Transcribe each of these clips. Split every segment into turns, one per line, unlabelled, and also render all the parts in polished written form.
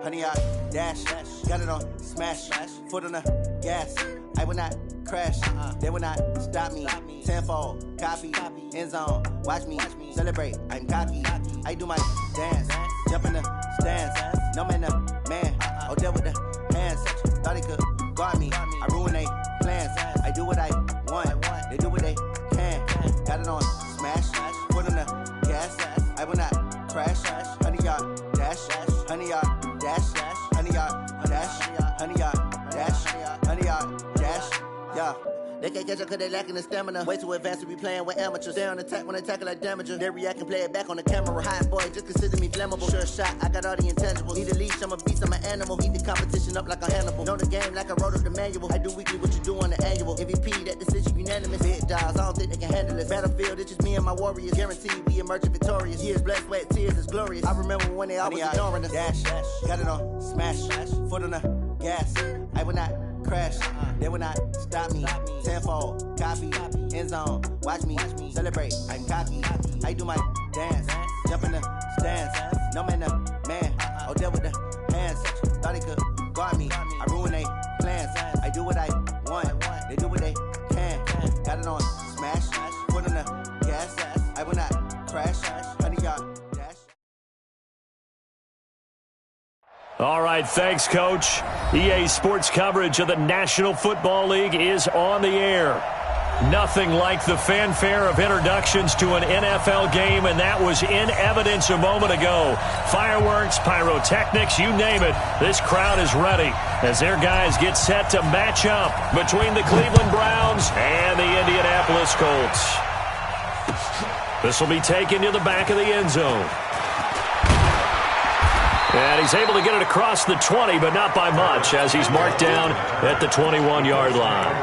honey, I dash. Got it on smash. Foot on the gas. I will not crash. They will not stop me. Tenfold, copy, end zone. Watch me celebrate. I'm cocky. I do my dance. Jump in the stands. No man, the man. Oh, there with the hands. Thought he could guard me. I ruin they plans. I do what I want. They do what they can. Got it on smash. Foot on the gas. I will not crash. Honey, y'all dash. Honey, y'all dash. Honey, y'all dash. Honey, y'all dash. Honey, y'all dash. Yeah. They can't catch up cause they lacking the stamina. Way too advanced to be playing with amateurs. Stay on attack when they tackle like damager. They react and play it back on the camera. Hot boy, just consider me flammable. Sure shot, I got all the intangibles. Need a leash, I'm a beast, I'm an animal. Eat the competition up like a Hannibal. Know the game like I wrote up the manual. I do weekly what you do on the annual. MVP, that decision unanimous. Big dogs, I don't think they can handle it. Battlefield, it's just me and my warriors. Guaranteed we emerge victorious. Years, blood, sweat, tears, it's glorious. I remember when they always ignoring us. Dash, got it on smash. Foot on the gas. I will not crash. They will not stop me. Tenfold, copy, end zone. Watch me celebrate. I'm cocky. I do my dance. Jump in the stands. No man, the man. Oh, there with the hands. Thought he could guard me. I ruin they plans. I do what I want. They do what they can. Got it on smash. Foot on the gas. I will not crash. Honey, y'all dash.
All right, thanks, Coach. EA Sports coverage of the National Football League is on the air. Nothing like the fanfare of introductions to an NFL game, and that was in evidence a moment ago. Fireworks, pyrotechnics, you name it. This crowd is ready as their guys get set to match up between the Cleveland Browns and the Indianapolis Colts. This will be taken to the back of the end zone. And he's able to get it across the 20, but not by much, as he's marked down at the 21-yard line.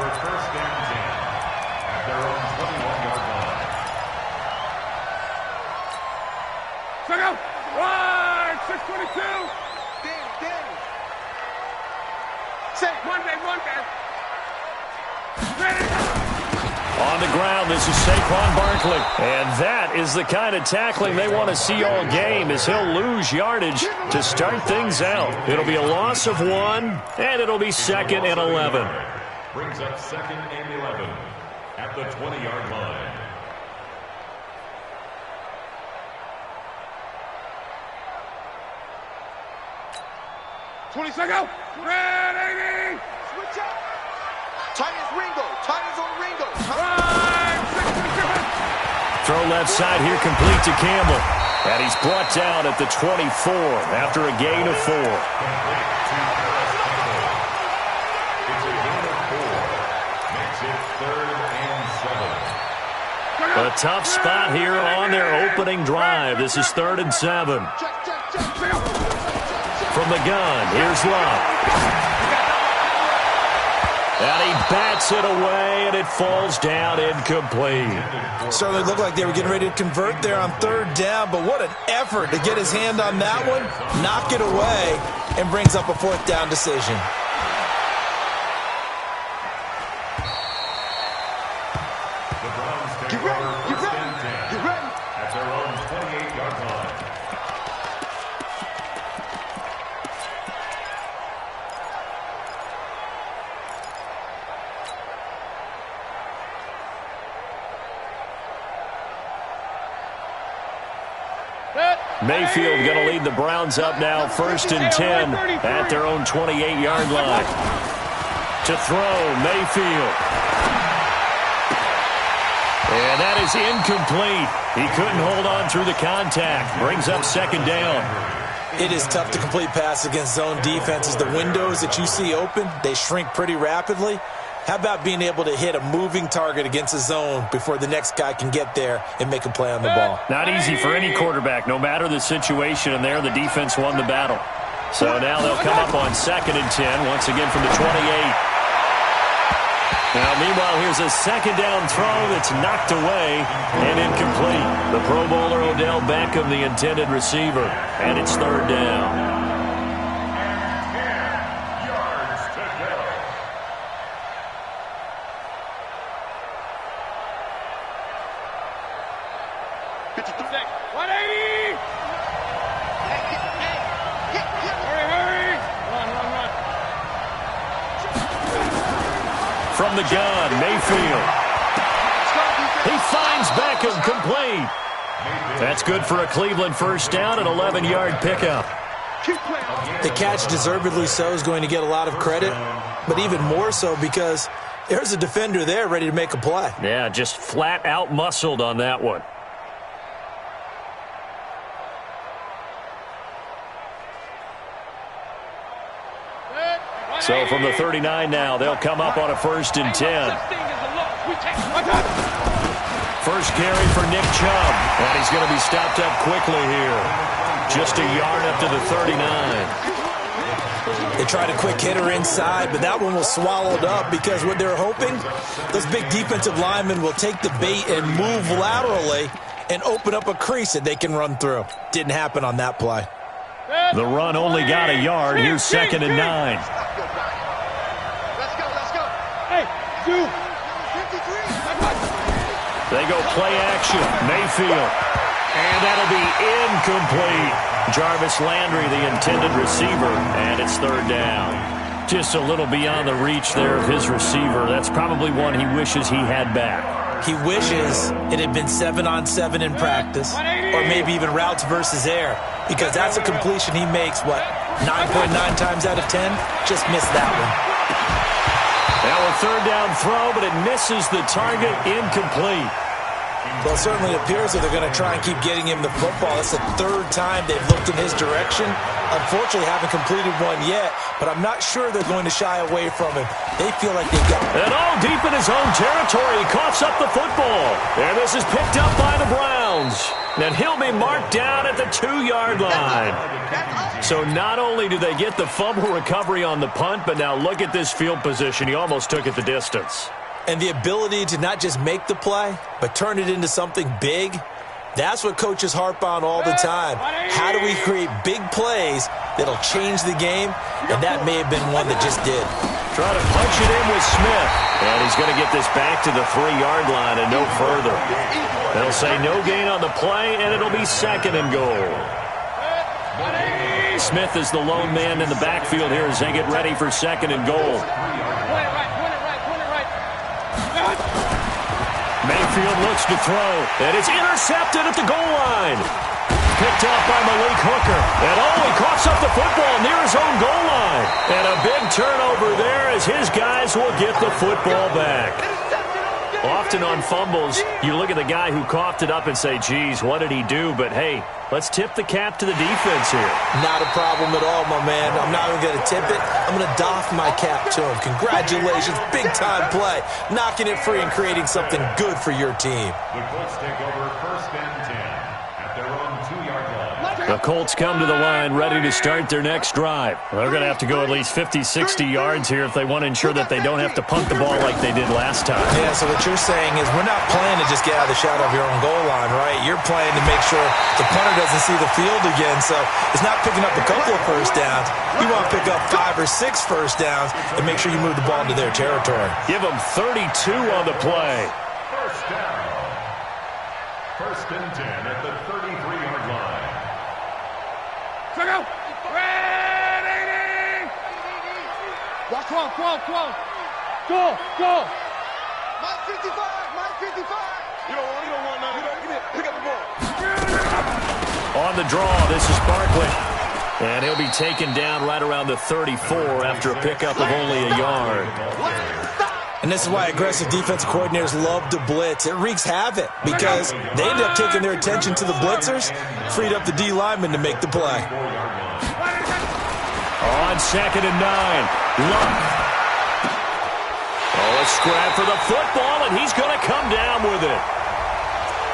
Check out! Right! 622! Danny! Say, Monday!
On the ground, this is Saquon Barkley. And that is the kind of tackling they want to see all game, as he'll lose yardage to start things out. It'll be a loss of 1, and it'll be 2nd and 11.
Brings up 2nd and 11 at the 20-yard line.
Go! Ready!
Switch up! Titans Ringo! Titans on Ringo!
Right! 622!
Throw left side here, complete to Campbell. And he's brought down at the 24 after a gain of 4.
It's a gain of 4. Makes it 3rd and 7.
A tough spot here on their opening drive. This is 3rd and 7. From the gun, here's Love. And he bats it away, and it falls down incomplete.
Certainly looked like they were getting ready to convert there on 3rd down, but what an effort to get his hand on that one, knock it away, and brings up a 4th down decision.
The Browns take over 1st and 10 at their own 28-yard line.
Mayfield going to lead the Browns up now, 1st and 10 at their own 28-yard line. To throw, Mayfield. And that is incomplete. He couldn't hold on through the contact. Brings up 2nd down.
It is tough to complete pass against zone defenses. The windows that you see open, they shrink pretty rapidly. How about being able to hit a moving target against a zone before the next guy can get there and make a play on the ball?
Not easy for any quarterback, no matter the situation, and there the defense won the battle. So now they'll come up on 2nd and 10, once again from the 28. Now, meanwhile, here's a 2nd down throw that's knocked away and incomplete. The Pro Bowler Odell Beckham, the intended receiver, and it's 3rd down. from the gun, Mayfield. He finds Beckham, complete. That's good for a Cleveland first down, an 11-yard pickup.
The catch, deservedly so, is going to get a lot of credit, but even more so because there's a defender there ready to make a play.
Yeah, just flat out muscled on that one. So from the 39 now, they'll come up on a 1st and 10. First carry for Nick Chubb, and he's going to be stopped up quickly here. Just a yard up to the 39.
They tried a quick hitter inside, but that one was swallowed up because what they're hoping, those big defensive linemen will take the bait and move laterally and open up a crease that they can run through. Didn't happen on that play.
The run only got a yard. Here's 2nd and 9.
Let's go.
Hey, you.
They go play action. Mayfield. And that'll be incomplete. Jarvis Landry, the intended receiver, and it's 3rd down. Just a little beyond the reach there of his receiver. That's probably one he wishes he had back.
He wishes it had been 7-on-7 in practice, or maybe even routes versus air, because that's a completion he makes, 9.9 times out of 10? Just missed that one.
Now a 3rd down throw, but it misses the target, incomplete.
Well, it certainly appears that they're going to try and keep getting him the football. That's the 3rd time they've looked in his direction. Unfortunately, haven't completed one yet, but I'm not sure they're going to shy away from him. They feel like they've got...
And all deep in his own territory, he coughs up the football. And this is picked up by the Browns. And he'll be marked down at the 2-yard line. So not only do they get the fumble recovery on the punt, but now look at this field position. He almost took it the distance.
And the ability to not just make the play, but turn it into something big, that's what coaches harp on all the time. How do we create big plays that'll change the game? And that may have been one that just did.
Trying to punch it in with Smith. And he's going to get this back to the 3-yard line and no further. They'll say no gain on the play, and it'll be 2nd and goal. Smith is the lone man in the backfield here as they get ready for 2nd and goal. Mayfield looks to throw, and it's intercepted at the goal line. Picked off by Malik Hooker. And he coughs up the football near his own goal line. And a big turnover there as his guys will get the football back. Often on fumbles, you look at the guy who coughed it up and say, geez, what did he do? But, hey, let's tip the cap to the defense here.
Not a problem at all, my man. I'm not even going to tip it. I'm going to doff my cap to him. Congratulations. Big-time play. Knocking it free and creating something good for your team.
The Colts take over 1st and 10 at their own 2-yard line.
The Colts come to the line ready to start their next drive. They're going to have to go at least 50, 60 yards here if they want to ensure that they don't have to punt the ball like they did last time.
Yeah, so what you're saying is we're not playing to just get out of the shadow of your own goal line, right? You're playing to make sure the punter doesn't see the field again. So it's not picking up a couple of first downs. You want to pick up 5 or 6 first downs and make sure you move the ball into their territory.
Give them 32 on the play.
First down. 1st and 10 at the 33-yard line.
So go. Ready. Watch 12. Go.
Mike 55. You don't want nothing. Pick up the ball.
On the draw, this is Barkley. And he'll be taken down right around the 34 after a pickup of only a yard.
And this is why aggressive defensive coordinators love to blitz. It wreaks havoc because they end up taking their attention to the blitzers, freed up the D lineman to make the play.
On 2nd and 9, Luck. A scrap for the football, and he's going to come down with it.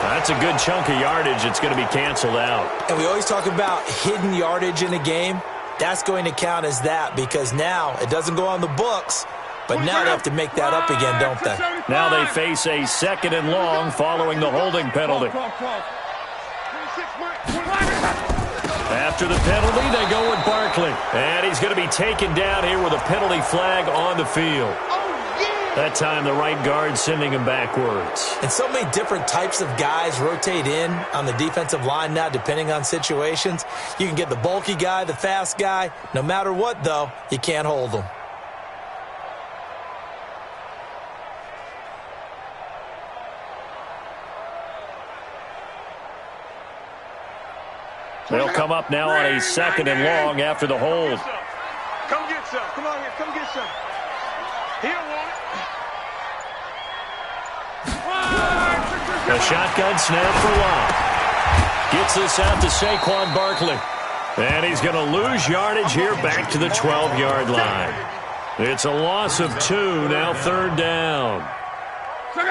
That's a good chunk of yardage. It's going to be canceled out.
And we always talk about hidden yardage in a game. That's going to count as that because now it doesn't go on the books, but now they have to make that up again, don't they?
Now they face a 2nd and long following the holding penalty. After the penalty, they go with Barkley. And he's going to be taken down here with a penalty flag on the field. That time, the right guard sending him backwards.
And so many different types of guys rotate in on the defensive line now, depending on situations. You can get the bulky guy, the fast guy. No matter what, though, you can't hold them.
They'll come up now on a 2nd and long after the hold.
Come get some. Come on here. Come get some. He'll want it.
A shotgun snap for Locke. Gets this out to Saquon Barkley. And he's going to lose yardage here back to the 12-yard line. It's a loss of 2, now 3rd down.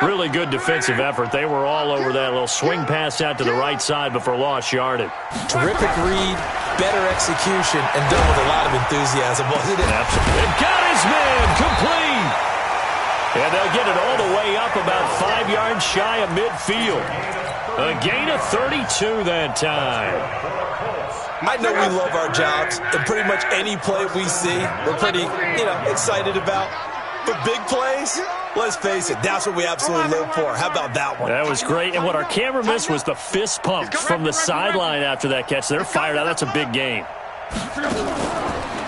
Really good defensive effort. They were all over that little swing pass out to the right side before lost yardage.
Terrific read, better execution, and done with a lot of enthusiasm, wasn't it?
Absolutely. And got his man complete. And they'll get it all the way up about 5 yards shy of midfield. A gain of 32 that time.
I know we love our jobs, and pretty much any play we see, we're pretty, excited about. But big plays, let's face it, that's what we absolutely live for. How about that one?
That was great. And what our camera missed was the fist pump from the sideline after that catch. They're fired out. That's a big game.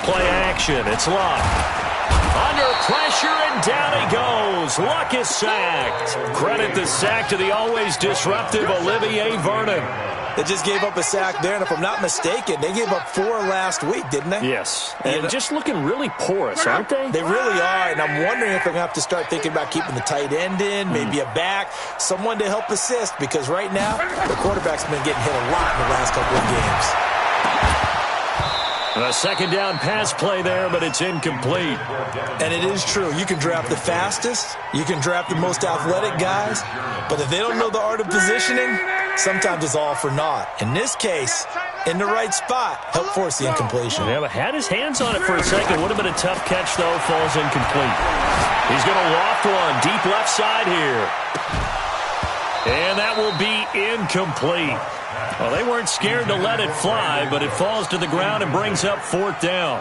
Play action. It's Luck. Under pressure, and down he goes. Luck is sacked. Credit the sack to the always disruptive Olivier Vernon.
They just gave up a sack there, and if I'm not mistaken, they gave up 4 last week, didn't they?
Yes. And just looking really porous, aren't they?
They really are, and I'm wondering if they're going to have to start thinking about keeping the tight end in, maybe a back, someone to help assist, because right now, the quarterback's been getting hit a lot in the last couple of games.
A 2nd down pass play there, but it's incomplete.
And it is true. You can draft the fastest. You can draft the most athletic guys. But if they don't know the art of positioning, sometimes it's all for naught. In this case, in the right spot, helped force the incompletion.
Yeah, but had his hands on it for a second. Would have been a tough catch, though. Falls incomplete. He's going to loft one. Deep left side here. And that will be incomplete. Well, they weren't scared to let it fly, but it falls to the ground and brings up 4th down.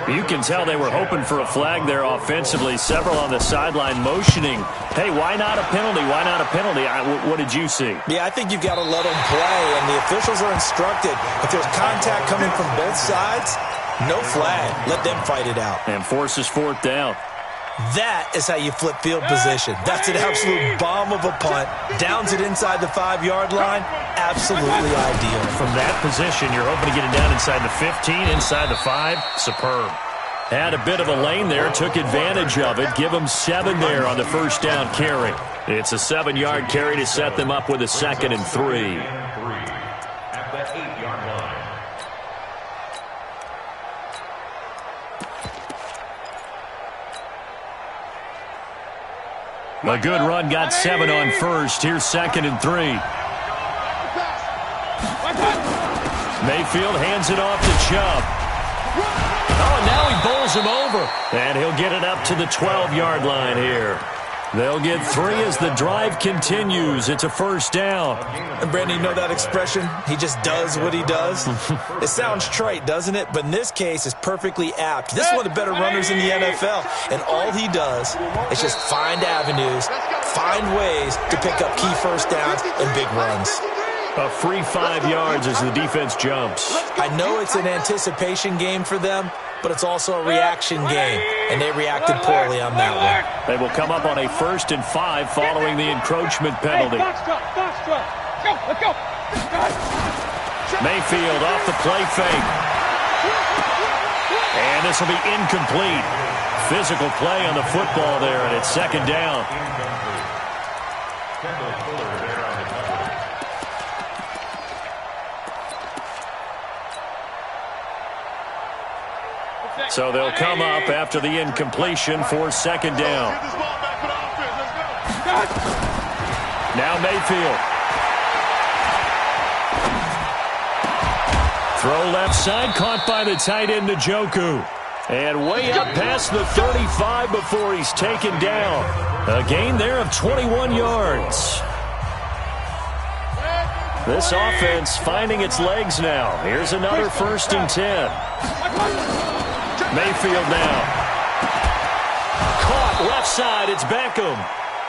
You can tell they were hoping for a flag there offensively. Several on the sideline motioning, hey, why not a penalty? Why not a penalty? What did you see?
Yeah, I think you've got to let them play, and the officials are instructed. If there's contact coming from both sides, no flag. Let them fight it out.
And forces 4th down.
That is how you flip field position. That's an absolute bomb of a punt. Downs it inside the 5-yard line. Absolutely ideal.
From that position, you're hoping to get it down inside the 15, inside the 5. Superb. Had a bit of a lane there, took advantage of it. Give them 7 there on the 1st down carry. It's a 7-yard carry to set them up with a 2nd and 3.
At the 8-yard line.
A good run, got 7 on 1st. Here's 2nd and 3. Mayfield hands it off to Chubb. Oh, and now he bowls him over. And he'll get it up to the 12-yard line here. They'll get 3 as the drive continues. It's a 1st down.
And Brandon, you know that expression? He just does what he does. It sounds trite, doesn't it? But in this case, it's perfectly apt. This is one of the better runners in the NFL. And all he does is just find avenues, find ways to pick up key 1st downs and big runs.
A free 5 yards as the defense jumps.
I know it's an anticipation game for them, but it's also a reaction game, and they reacted poorly on that one.
They will come up on a 1st and 5 following the encroachment penalty.
Let's go.
Mayfield off the play fake. And this will be incomplete. Physical play on the football there, and it's 2nd down. So they'll come up after the incompletion for 2nd down. Now Mayfield. Throw left side, caught by the tight end Njoku. And way up past the 35 before he's taken down. A gain there of 21 yards. This offense finding its legs now. Here's another 1st and 10. Mayfield now. Caught left side. It's Beckham.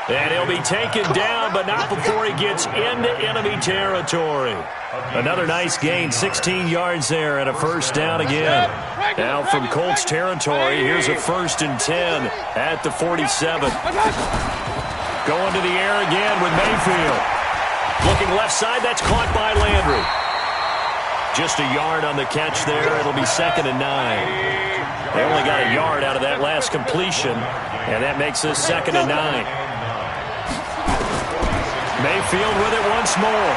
And he'll be taken down, but not before he gets into enemy territory. Another nice gain, 16 yards there, and a 1st down again. Now from Colts territory, here's a 1st and 10 at the 47. Going to the air again with Mayfield. Looking left side, that's caught by Landry. Just a yard on the catch there. It'll be 2nd and 9. They only got a yard out of that last completion, and that makes this 2nd and 9. Mayfield with it once more.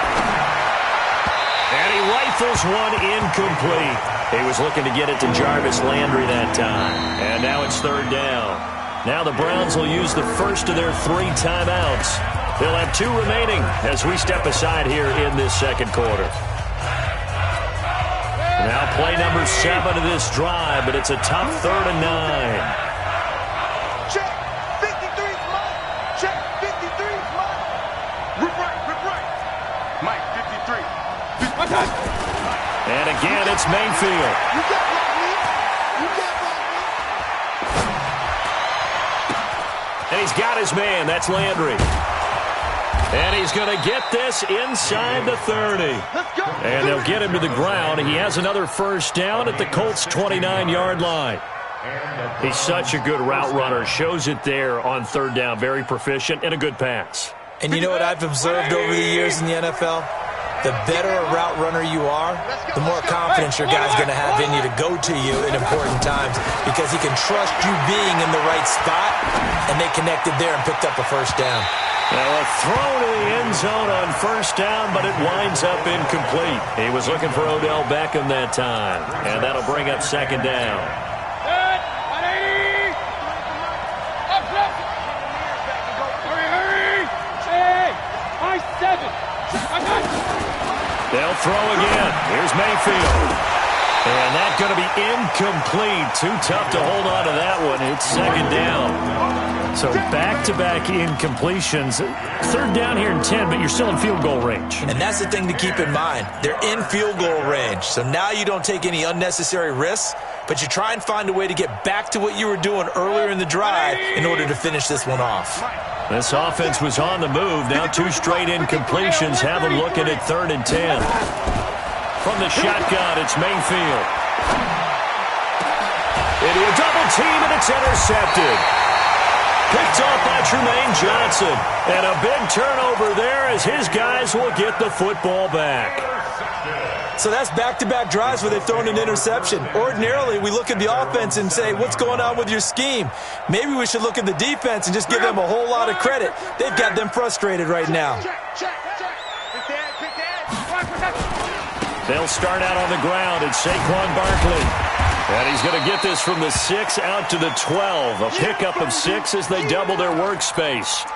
And he rifles one incomplete. He was looking to get it to Jarvis Landry that time. And now it's 3rd down. Now the Browns will use the first of their 3 timeouts. They'll have 2 remaining as we step aside here in this 2nd quarter. Now play number 7 of this drive, but it's a tough 3rd and 9.
Check. 53's mine. Check. 53's mine. Rip right. Mike, 53.
And again, it's Mayfield.
You got block me. You got block me.
And he's got his man. That's Landry. And he's going to get this inside the 30.
Let's go.
And they'll get him to the ground. He has another first down at the Colts' 29-yard line. He's such a good route runner. Shows it there on 3rd down. Very proficient and a good pass.
And you know what I've observed over the years in the NFL? The better a route runner you are, the more confidence your guy's going to have in you to go to you in important times because he can trust you being in the right spot, and they connected there and picked up a first down.
Now a throw to the end zone on first down, but it winds up incomplete. He was looking for Odell Beckham that time, and that'll bring up 2nd down. They'll throw again. Here's Mayfield. And that's going to be incomplete. Too tough to hold on to that one. It's 2nd down. So back-to-back incompletions. 3rd down here in 10, but you're still in field goal range.
And that's the thing to keep in mind. They're in field goal range. So now you don't take any unnecessary risks, but you try and find a way to get back to what you were doing earlier in the drive in order to finish this one off.
This offense was on the move. Now 2 straight incompletions have them looking at 3rd and 10. From the shotgun, it's Mayfield. Into a double team, and it's intercepted. Picked off by Tremaine Johnson. And a big turnover there as his guys will get the football back.
So that's back-to-back drives where they've thrown an interception. Ordinarily, we look at the offense and say, what's going on with your scheme? Maybe we should look at the defense and just give them a whole lot of credit. They've got them frustrated right now.
They'll start out on the ground. It's Saquon Barkley. And he's going to get this from the 6 out to the 12. A pickup of 6 as they double their workspace.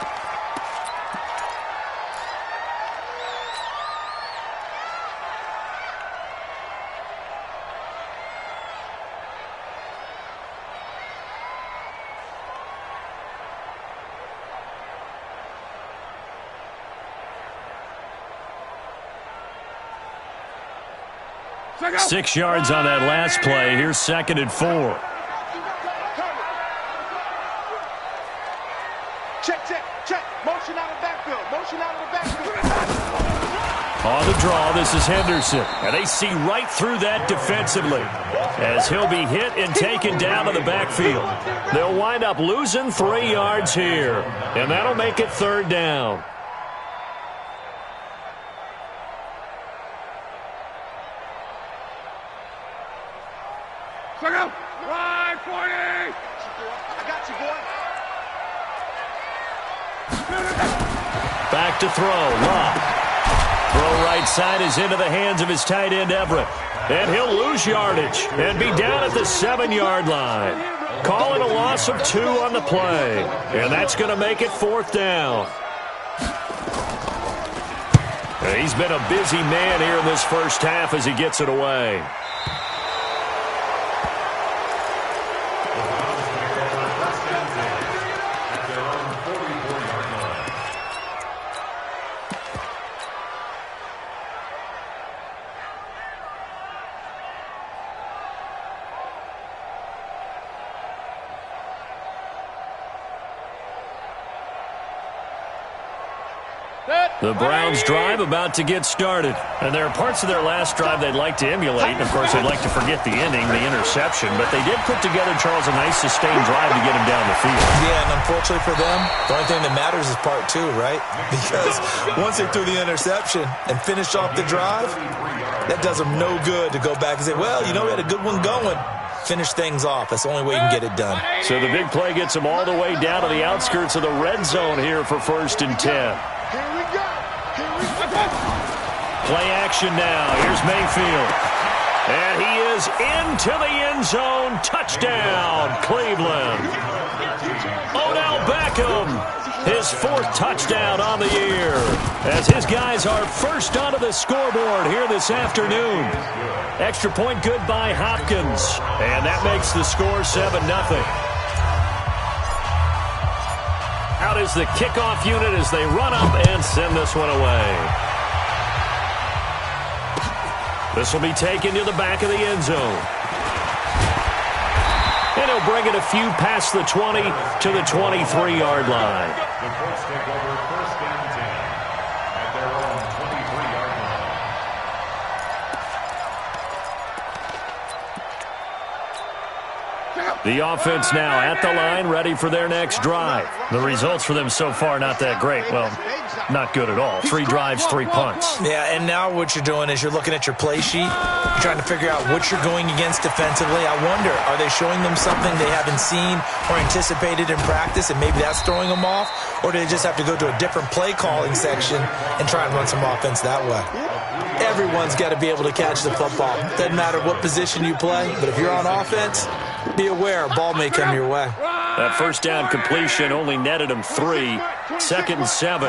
Check
6 yards on that last play. Here's 2nd and 4.
Check. Motion out of the backfield.
On the draw, this is Henderson. And they see right through that defensively as he'll be hit and taken down to the backfield. They'll wind up losing 3 yards here, and that'll make it 3rd down.
Check out. Right, 40.
I got you, boy.
Back to throw. Love. Throw right side is into the hands of his tight end, Everett. And he'll lose yardage and be down at the 7-yard line. Calling a loss of 2 on the play. And that's going to make it 4th down. He's been a busy man here in this first half as he gets it away.
Set.
The Browns' drive about to get started. And there are parts of their last drive they'd like to emulate. And, of course, they'd like to forget the ending, the interception. But they did put together, Charles, a nice sustained drive to get him down the field.
Yeah, and unfortunately for them, the only thing that matters is part two, right? Because once they threw the interception and finished off the drive, that does them no good to go back and say, well, you know, we had a good one going. Finish things off. That's the only way you can get it done.
So the big play gets them all the way down to the outskirts of the red zone here for 1st and 10.
Here we go.
Play action now. Here's Mayfield. And he is into the end zone. Touchdown, Cleveland. Odell Beckham, his 4th touchdown on the year, as his guys are first onto the scoreboard here this afternoon. Extra point good by Hopkins. And that makes the score 7-0. Out is the kickoff unit as they run up and send this one away. This will be taken to the back of the end zone. And he'll bring it a few past the 20 to the 23-yard line.
The Colts take over 1st and 10 at their own 23-yard line.
The offense now at the line, ready for their next drive. The results for them so far not that great. Well, not good at all. 3 drives, 3 punts.
Yeah, and now what you're doing is you're looking at your play sheet. You're trying to figure out what you're going against defensively. I wonder, are they showing them something they haven't seen or anticipated in practice, and maybe that's throwing them off? Or do they just have to go to a different play calling section and try and run some offense that way? Everyone's got to be able to catch the football. Doesn't matter what position you play, but if you're on offense, be aware a ball may come your way.
That first down completion only netted him 3. 2nd and 7.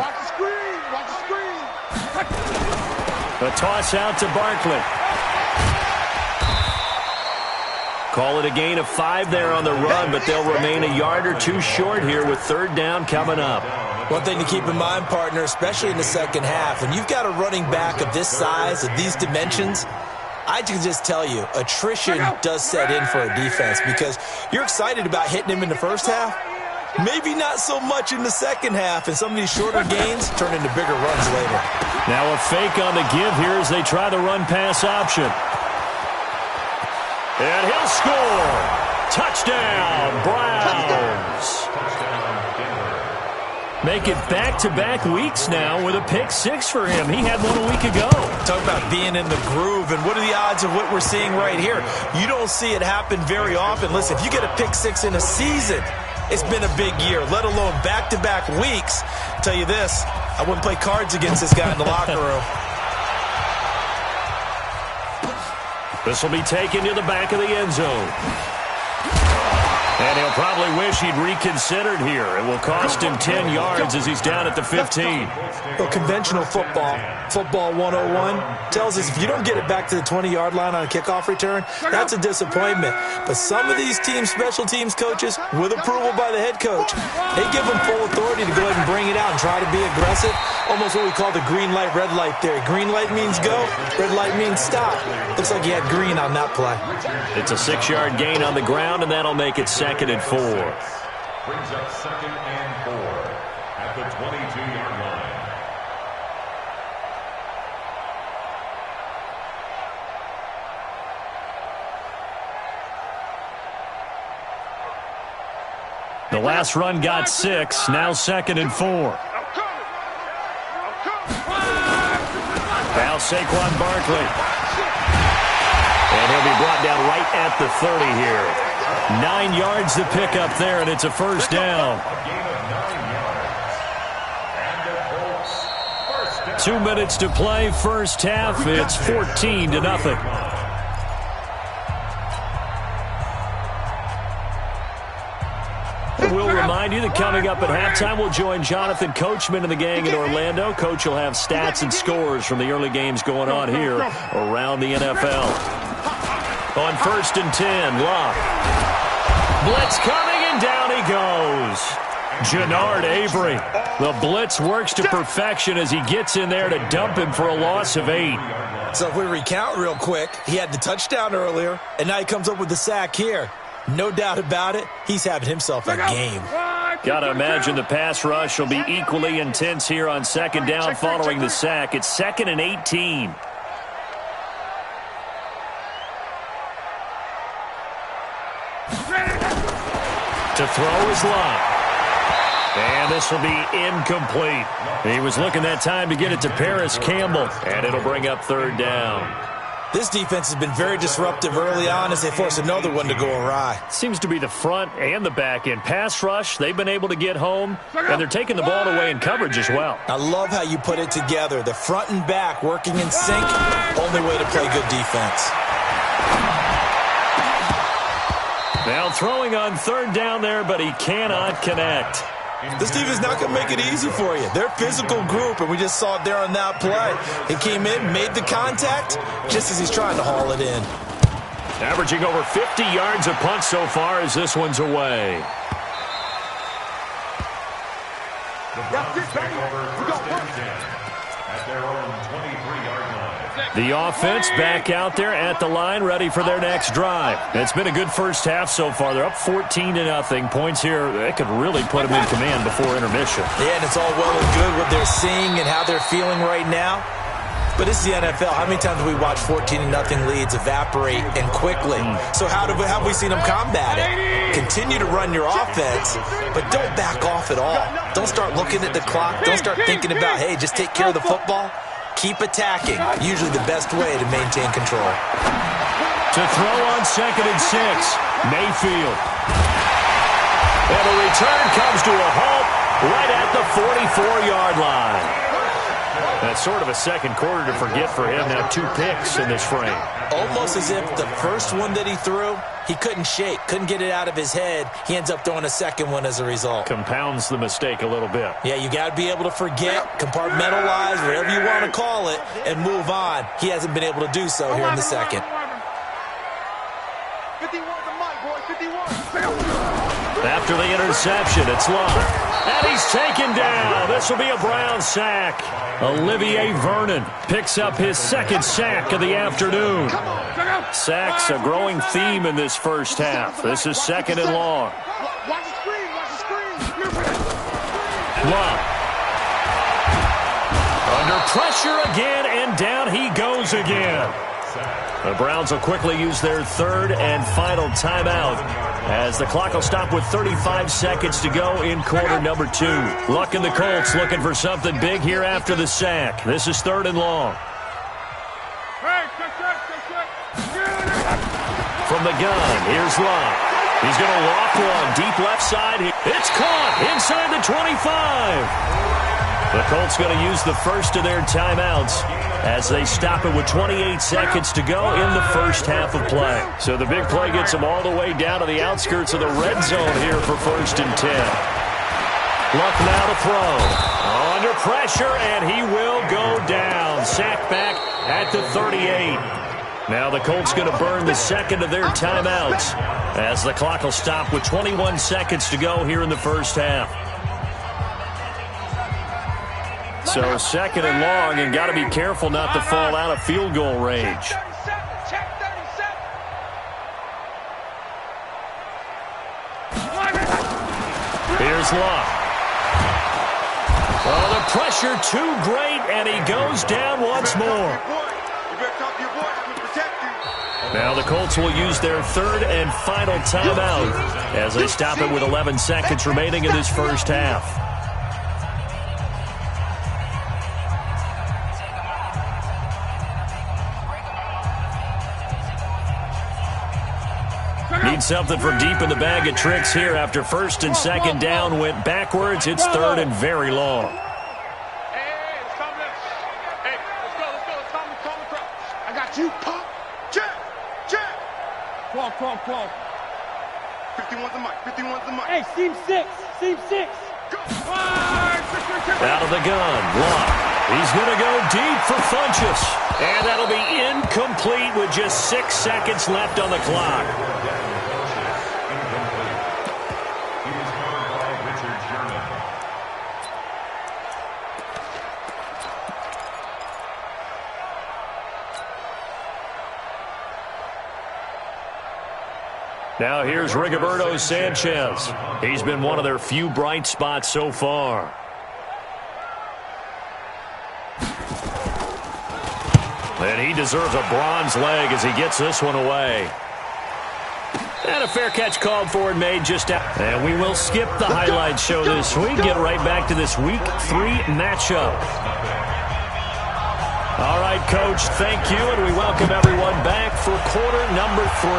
A toss out to Barkley. Call it a gain of 5 there on the run, but they'll remain a yard or 2 short here with 3rd down coming up.
One thing to keep in mind, partner, especially in the second half, when you've got a running back of this size, of these dimensions, I can just tell you, attrition does set in for a defense because you're excited about hitting him in the first half. Maybe not so much in the second half, and some of these shorter gains turn into bigger runs later.
Now a fake on the give here as they try the run-pass option. And he'll score. Touchdown, Browns. Make it back-to-back weeks now with a pick-6 for him. He had one a week ago.
Talk about being in the groove, and what are the odds of what we're seeing right here? You don't see it happen very often. Listen, if you get a pick-6 in a season, it's been a big year, let alone back-to-back weeks. I'll tell you this, I wouldn't play cards against this guy in the locker room.
This will be taken to the back of the end zone. And he'll probably wish he'd reconsidered here. It will cost him 10 yards as he's down at the 15.
Well, conventional football 101, tells us if you don't get it back to the 20-yard line on a kickoff return, that's a disappointment. But some of these team special teams coaches, with approval by the head coach, they give them full authority to go ahead and bring it out and try to be aggressive. Almost what we call the green light, red light theory. Green light means go, red light means stop. Looks like he had green on that play.
It's a 6-yard gain on the ground, and that'll make it 2nd and 4.
Brings up 2nd and 4 at the 22-yard line.
The last run got 6, now 2nd and 4. Now Saquon Barkley. And he'll be brought down right at the 30 here. 9 yards to pick up there, and it's a first down.
A gain of 9 yards. And the Colts,
2 minutes to play, first half. It's 14-0. We'll remind you that coming up at halftime, we'll join Jonathan Coachman and the gang in Orlando. Coach will have stats and scores from the early games going on here around the NFL. On 1st and 10, Locke. Blitz coming, and down he goes. Jannard Avery. The blitz works to perfection as he gets in there to dump him for a loss of 8.
So if we recount real quick, he had the touchdown earlier, and now he comes up with the sack here. No doubt about it, he's having himself a game.
Got to imagine the pass rush will be equally intense here on second down following the sack. It's 2nd and 18. To throw is Love. And this will be incomplete. He was looking that time to get it to Paris Campbell, and it'll bring up 3rd down.
This defense has been very disruptive early on as they force another one to go awry.
Seems to be the front and the back end. Pass rush, they've been able to get home, and they're taking the ball away in coverage as well.
I love how you put it together. The front and back working in sync, only way to play good defense.
Now throwing on 3rd down there, but he cannot connect.
This defense is not going to make it easy for you. They're a physical group, and we just saw it there on that play. He came in, made the contact, just as he's trying to haul it in.
Averaging over 50 yards a punt so far as this one's away.
The Browns take over 1st and 10 at their own 23-yard line.
The offense back out there at the line, ready for their next drive. It's been a good first half so far. They're up 14-0. Points here, they could really put them in command before intermission.
Yeah, and it's all well and good what they're seeing and how they're feeling right now. But it's the NFL. How many times have we watched 14-0 leads evaporate and quickly? So how have we seen them combat it? Continue to run your offense, but don't back off at all. Don't start looking at the clock. Don't start thinking about, hey, just take care of the football. Keep attacking. Usually the best way to maintain control.
To throw on 2nd and 6, Mayfield. And the return comes to a halt right at the 44-yard line. That's sort of a second quarter to forget for him. Now 2 picks in this frame.
Almost as if the first one that he threw, he couldn't shake, couldn't get it out of his head. He ends up throwing a second one as a result.
Compounds the mistake a little bit.
Yeah, you got to be able to forget, compartmentalize, whatever you want to call it, and move on. He hasn't been able to do so here in the second.
51 the mic, boys, 51.
After the interception, it's Love. And he's taken down. This will be a Brown sack. Olivier Vernon picks up his 2nd sack of the afternoon. Sacks a growing theme in this first half. This is 2nd and long.
Watch the screen, watch the screen.
Love. Under pressure again, and down he goes again. The Browns will quickly use their 3rd and final timeout as the clock will stop with 35 seconds to go in quarter number 2. Luck and the Colts looking for something big here after the sack. This is 3rd and long. From the gun, here's Love. He's going to loft one deep left side. It's caught inside the 25. The Colts going to use the first of their timeouts as they stop it with 28 seconds to go in the first half of play. So the big play gets them all the way down to the outskirts of the red zone here for 1st and 10. Luck now to throw. Under pressure, and he will go down. Sacked back at the 38. Now the Colts going to burn the second of their timeouts as the clock will stop with 21 seconds to go here in the first half. So 2nd and long, and got to be careful not to fall out of field goal range. Here's Love. Oh, the pressure too great, and he goes down once more. Now the Colts will use their 3rd and final timeout as they stop it with 11 seconds remaining in this first half. Need something from deep in the bag of tricks here after 1st and 2nd down went backwards. It's 3rd and very long.
Hey, it's time to... Hey, let's go. It's time to throw. I got you. Pop. Check. 12. 51's the mic.
Hey, seam 6.
Go.
Out of the gun, Love. He's going to go deep for Funchess. And that'll be incomplete with just 6 seconds left on the clock. Now here's Rigoberto Sanchez. He's been one of their few bright spots so far. And he deserves a bronze leg as he gets this one away. And a fair catch called for and made just out. And we will skip the highlight show this week. Get right back to this Week 3 matchup. All right, Coach, thank you, and we welcome everyone back for quarter number 3.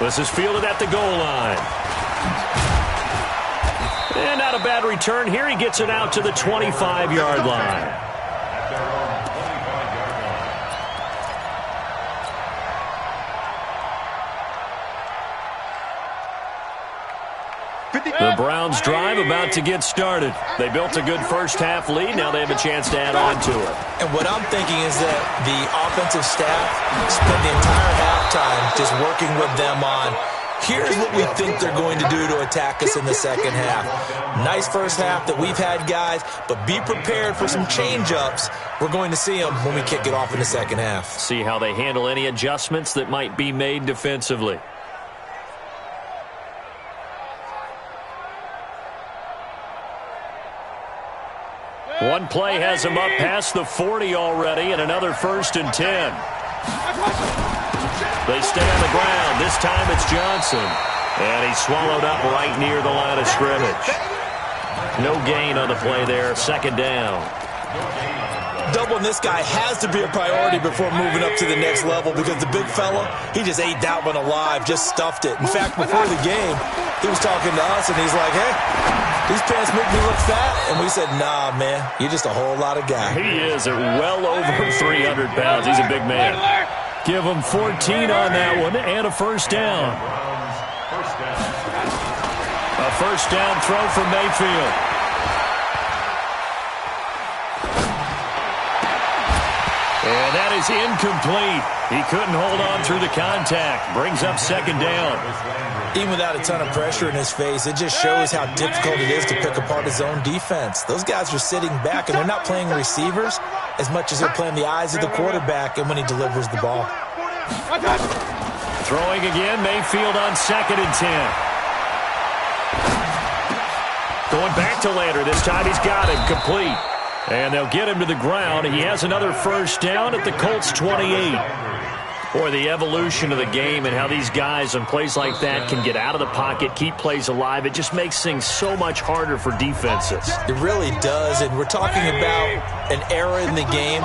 This is fielded at the goal line. And not a bad return here. He gets it out to the 25-yard line. The Browns drive about to get started. They built a good first-half lead. Now they have a chance to add on to it.
And what I'm thinking is that the offensive staff spent the entire halftime just working with them on, here's what we think they're going to do to attack us in the second half. Nice first half that we've had, guys, but be prepared for some change-ups. We're going to see them when we kick it off in the second half.
See how they handle any adjustments that might be made defensively. One play has him up past the 40 already, and another 1st and 10. They stay on the ground. This time it's Johnson. And he's swallowed up right near the line of scrimmage. No gain on the play there. 2nd down.
Doubling this guy has to be a priority before moving up to the next level because the big fella, he just ate that one alive, just stuffed it. In fact, before the game, he was talking to us, and he's like, hey, these pants make me look fat. And we said, nah, man, you're just a whole lot of guy.
He is at well over 300 pounds. He's a big man. Give him 14 on that one and a 1st down. A 1st down throw from Mayfield. And that is incomplete. He couldn't hold on through the contact. Brings up 2nd down.
Even without a ton of pressure in his face, it just shows how difficult it is to pick apart his own defense. Those guys are sitting back, and they're not playing receivers as much as they're playing the eyes of the quarterback and when he delivers the ball.
Throwing again, Mayfield on 2nd and 10. Going back to Lander. This time he's got it. Complete. And they'll get him to the ground. He has another 1st down at the Colts 28. Boy, the evolution of the game and how these guys on plays like that can get out of the pocket, keep plays alive, it just makes things so much harder for defenses.
It really does, and we're talking about an era in the game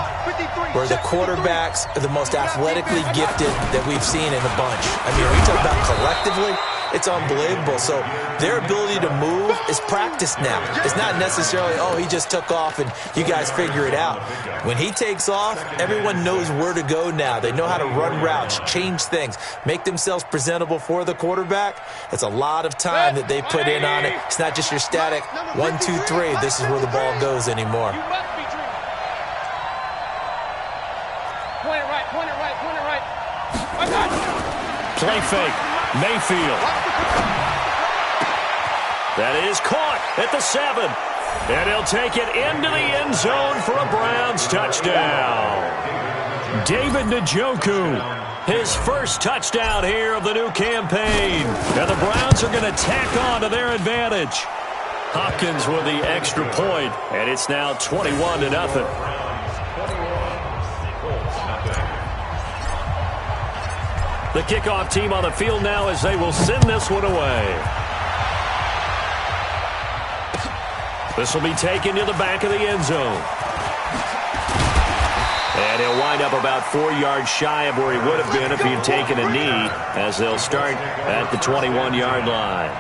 where the quarterbacks are the most athletically gifted that we've seen in a bunch. I mean, we talk about collectively, it's unbelievable. So their ability to move is practiced now. It's not necessarily, oh, he just took off and you guys figure it out. When he takes off, everyone knows where to go now. They know how to run routes, change things, make themselves presentable for the quarterback. It's a lot of time that they put in on it. It's not just your static 1, 2, 3. This is where the ball goes anymore.
Point it right, point it right, point it right.
Play fake. Mayfield. That is caught at the 7. And he'll take it into the end zone for a Browns touchdown. David Njoku, his first touchdown here of the new campaign. And the Browns are going to tack on to their advantage. Hopkins with the extra point, and it's now 21-0. The kickoff team on the field now as they will send this one away. This will be taken to the back of the end zone. And he'll wind up about 4 yards shy of where he would have been if he had taken a knee, as they'll start at the 21-yard line.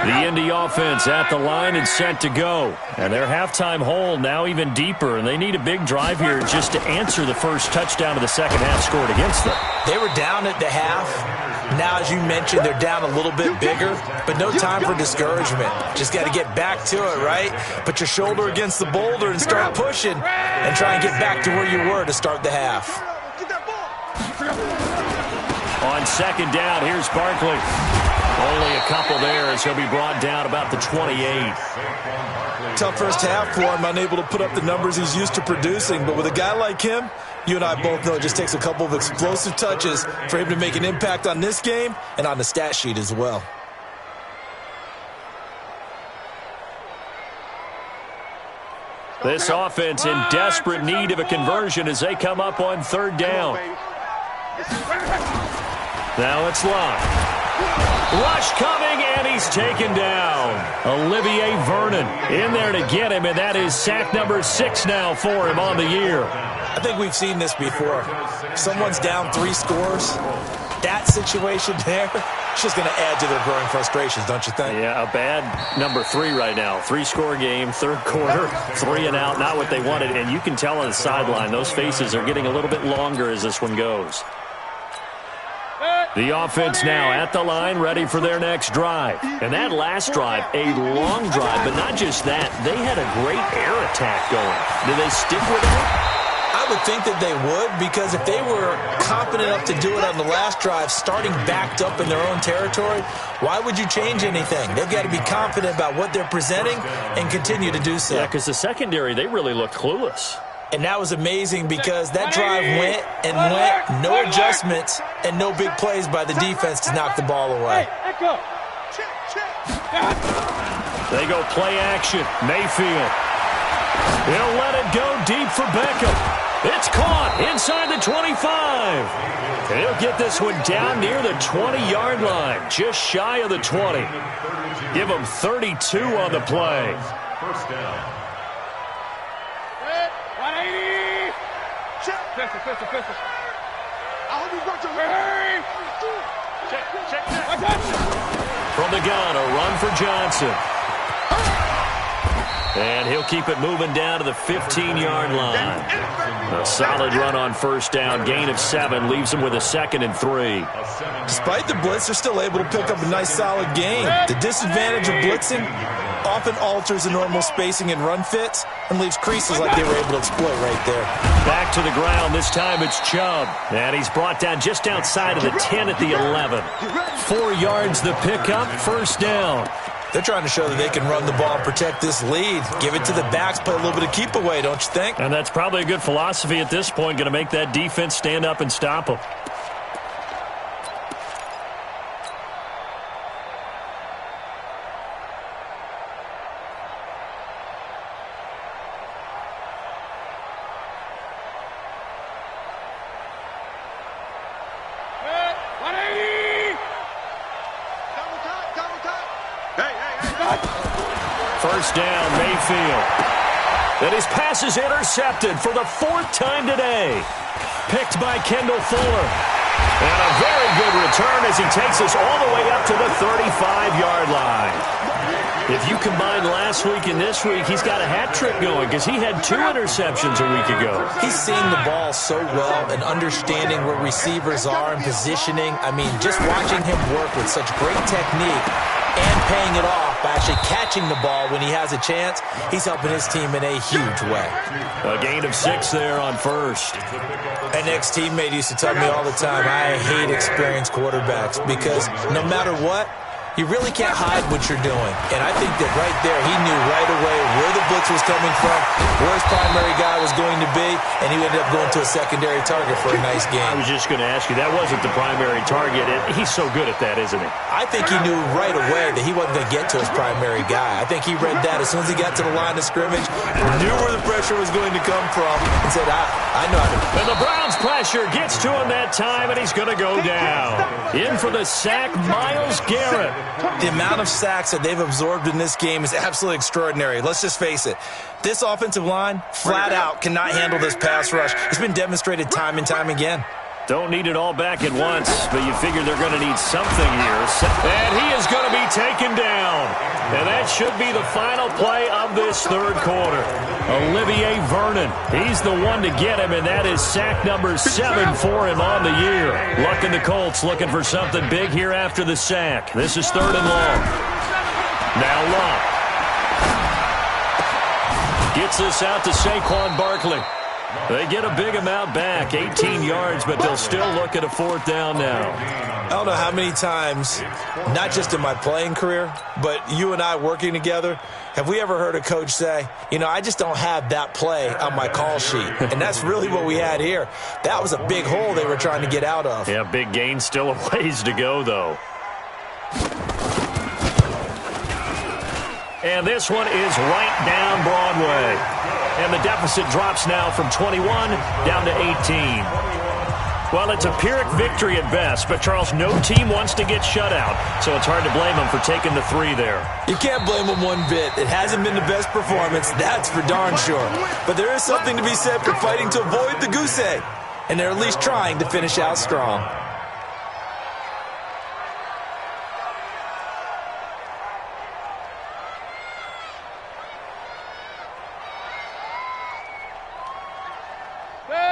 The Indy offense at the line and set to go. And their halftime hole now even deeper, and they need a big drive here just to answer the first touchdown of the second half scored against them.
They were down at the half. Now, as you mentioned, they're down a little bit bigger, but no time for discouragement. Just got to get back to it, right? Put your shoulder against the boulder and start pushing and try and get back to where you were to start the half.
On second down, here's Barkley. Only a couple there as he'll be brought down about the 28.
Tough first half for him, unable to put up the numbers he's used to producing. But with a guy like him, you and I both know it just takes a couple of explosive touches for him to make an impact on this game and on the stat sheet as well.
This offense in desperate need of a conversion as they come up on third down. Now it's Love. Rush coming, and he's taken down. Olivier Vernon in there to get him, and that is sack number 6 now for him on the year.
I think we've seen this before. Someone's down 3 scores. That situation there, it's just going to add to their growing frustrations, don't you think?
Yeah, a bad number 3 right now. 3-score game, third quarter, 3 and out, not what they wanted. And you can tell on the sideline, those faces are getting a little bit longer as this one goes. The offense now at the line, ready for their next drive. And that last drive, a long drive, but not just that. They had a great air attack going. Do they stick with it?
I would think that they would, because if they were confident enough to do it on the last drive, starting backed up in their own territory, why would you change anything? They've got to be confident about what they're presenting and continue to do so.
Yeah, because the secondary, they really looked clueless.
And that was amazing because that drive went and went, no adjustments and no big plays by the defense to knock the ball away.
They go play action. Mayfield. He'll let it go deep for Beckham. It's caught inside the 25. He'll get this one down near the 20-yard line, just shy of the 20. Give him 32 on the play.
First down.
180. Pistol. I hope you got your Check.
From the gun, a run for Johnson. And he'll keep it moving down to the 15-yard line. A solid run on first down. Gain of 7 leaves him with a 2nd and 3.
Despite the blitz, they're still able to pick up a nice, solid gain. The disadvantage of blitzing often alters the normal spacing and run fits and leaves creases like they were able to exploit right there.
Back to the ground. This time it's Chubb. And he's brought down just outside of the 10 at the 11. 4 yards the pickup. First down.
They're trying to show that they can run the ball and protect this lead. Give it to the backs, play a little bit of keep away, don't you think?
And that's probably a good philosophy at this point. Going to make that defense stand up and stop them. First down, Mayfield. And his pass is intercepted for the 4th time today. Picked by Kendall Fuller. And a very good return as he takes us all the way up to the 35-yard line. If you combine last week and this week, he's got a hat trick going because he had 2 interceptions a week ago.
He's seen the ball so well and understanding where receivers are and positioning. I mean, just watching him work with such great technique and paying it off by actually catching the ball when he has a chance, he's helping his team in a huge way.
A gain of 6 there on first.
An ex-teammate used to tell me all the time, I hate experienced quarterbacks because no matter what, you really can't hide what you're doing. And I think that right there, he knew right away where the blitz was coming from, where his primary guy was going to be, and he ended up going to a secondary target for a nice game.
I was just going to ask you, that wasn't the primary target. He's so good at that, isn't he?
I think he knew right away that he wasn't going to get to his primary guy. I think he read that as soon as he got to the line of scrimmage, knew where the pressure was going to come from, and said, I know how to.
And the Browns' pressure gets to him that time, and he's going to go down. In for the sack, Myles Garrett.
The amount of sacks that they've absorbed in this game is absolutely extraordinary. Let's just face it. This offensive line, flat out, cannot handle this pass rush. It's been demonstrated time and time again.
Don't need it all back at once, but you figure they're going to need something here. And he is going to be taken down. And that should be the final play of this third quarter. Olivier Vernon, he's the one to get him, and that is sack number 7 for him on the year. Luck in the Colts looking for something big here after the sack. This is 3rd and long. Now Luck. Gets this out to Saquon Barkley. They get a big amount back, 18 yards, but they'll still look at a 4th down now.
I don't know how many times, not just in my playing career, but you and I working together, have we ever heard a coach say, I just don't have that play on my call sheet. And that's really what we had here. That was a big hole they were trying to get out of.
Yeah, big gain, still a ways to go, though. And this one is right down Broadway. And the deficit drops now from 21 down to 18. Well, it's a Pyrrhic victory at best, but, Charles, no team wants to get shut out, so it's hard to blame them for taking the 3 there.
You can't blame them one bit. It hasn't been the best performance, that's for darn sure. But there is something to be said for fighting to avoid the goose egg, and they're at least trying to finish out strong.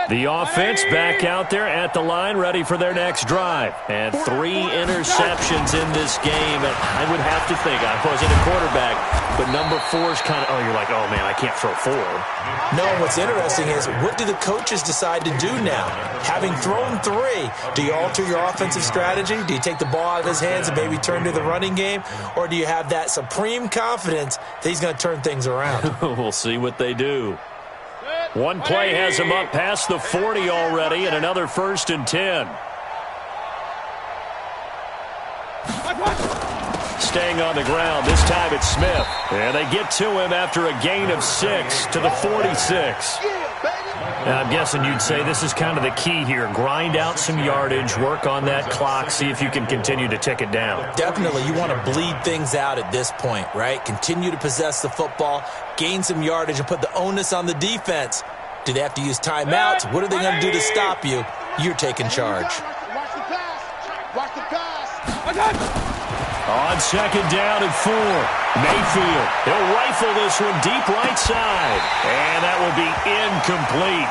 The offense back out there at the line, ready for their next drive. And 3 interceptions in this game. And I would have to think, I wasn't a quarterback, but number 4 is kind of, you're like, oh, man, I can't throw 4.
No, what's interesting is, what do the coaches decide to do now? Having thrown 3, do you alter your offensive strategy? Do you take the ball out of his hands and maybe turn to the running game? Or do you have that supreme confidence that he's going to turn things around?
We'll see what they do. One play has him up past the 40 already, and another 1st and 10. Staying on the ground, this time it's Smith. And they get to him after a gain of 6 to the 46. Now, I'm guessing you'd say this is kind of the key here. Grind out some yardage, work on that clock, see if you can continue to tick it down.
Definitely. You want to bleed things out at this point, right? Continue to possess the football, gain some yardage, and put the onus on the defense. Do they have to use timeouts? What are they going to do to stop you? You're taking charge.
Watch the pass. Watch the pass.
On 2nd down and 4, Mayfield. He'll rifle this one deep right side. And that will be incomplete.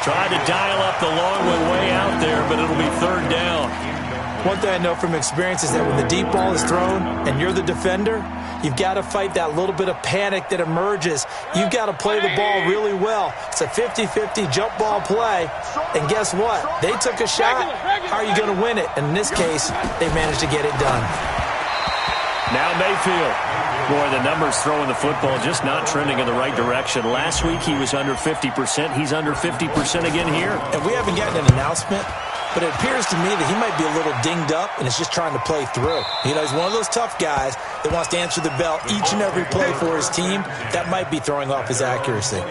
Tried to dial up the long one way out there, but it'll be 3rd down.
One thing I know from experience is that when the deep ball is thrown and you're the defender, you've got to fight that little bit of panic that emerges. You've got to play the ball really well. It's a 50-50 jump ball play. And guess what? They took a shot. How are you going to win it? And in this case, they managed to get it done.
Now Mayfield. Boy, the numbers throwing the football just not trending in the right direction. Last week he was under 50%. He's under 50% again here.
And we haven't gotten an announcement, but it appears to me that he might be a little dinged up and is just trying to play through. He's one of those tough guys that wants to answer the bell each and every play for his team. That might be throwing off his accuracy.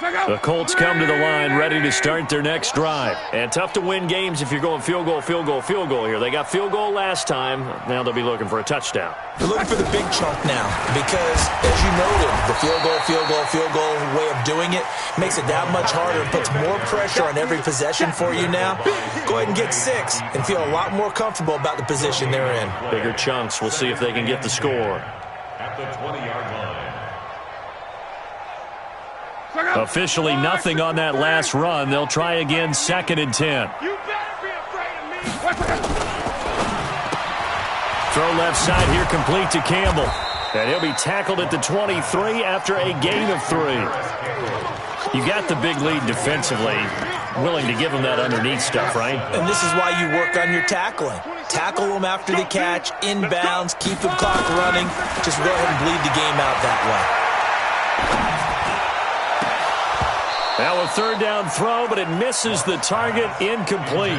The Colts come to the line ready to start their next drive. And tough to win games if you're going field goal, field goal, field goal here. They got field goal last time. Now they'll be looking for a touchdown.
They're looking for the big chunk now because, as you noted, the field goal way of doing it makes it that much harder and puts more pressure on every possession for you now. Go ahead and get 6 and feel a lot more comfortable about the position they're in.
Bigger chunks. We'll see if they can get the score.
At the 20-yard line.
Officially nothing on that last run. They'll try again 2nd and 10.
You better be afraid of me.
Throw left side here complete to Campbell. And he'll be tackled at the 23 after a gain of 3. You got the big lead defensively. Willing to give them that underneath stuff, right?
And this is why you work on your tackling. Tackle them after the catch, inbounds, keep the clock running. Just go ahead and bleed the game out that way.
Now a 3rd down throw, but it misses the target. Incomplete.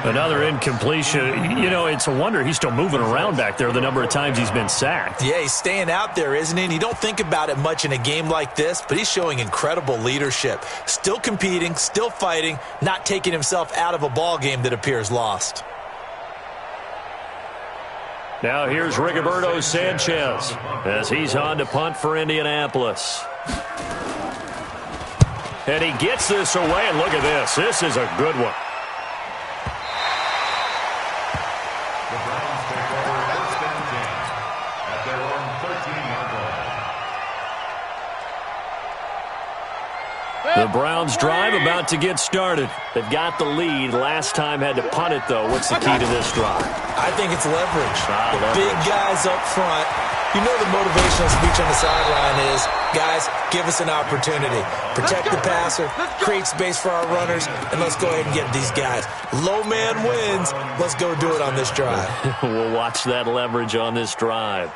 Another incompletion. It's a wonder he's still moving around back there the number of times he's been sacked.
Yeah, he's staying out there, isn't he? And you don't think about it much in a game like this, but he's showing incredible leadership. Still competing, still fighting, not taking himself out of a ball game that appears lost.
Now here's Rigoberto Sanchez as he's on to punt for Indianapolis. And he gets this away, and look at this. This is a good one.
The Browns take over 1st and 10 at their own 13-yard line.
The Browns drive about to get started. They've got the lead. Last time had to punt it, though. What's the key to this drive?
I think it's leverage.
Leverage.
Big guys up front. You know the motivational speech on the sideline is, guys, give us an opportunity. Protect the passer, create space for our runners, and let's go ahead and get these guys. Low man wins. Let's go do it on this drive.
We'll watch that leverage on this drive.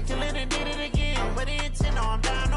Killing and did it again. But the intent on down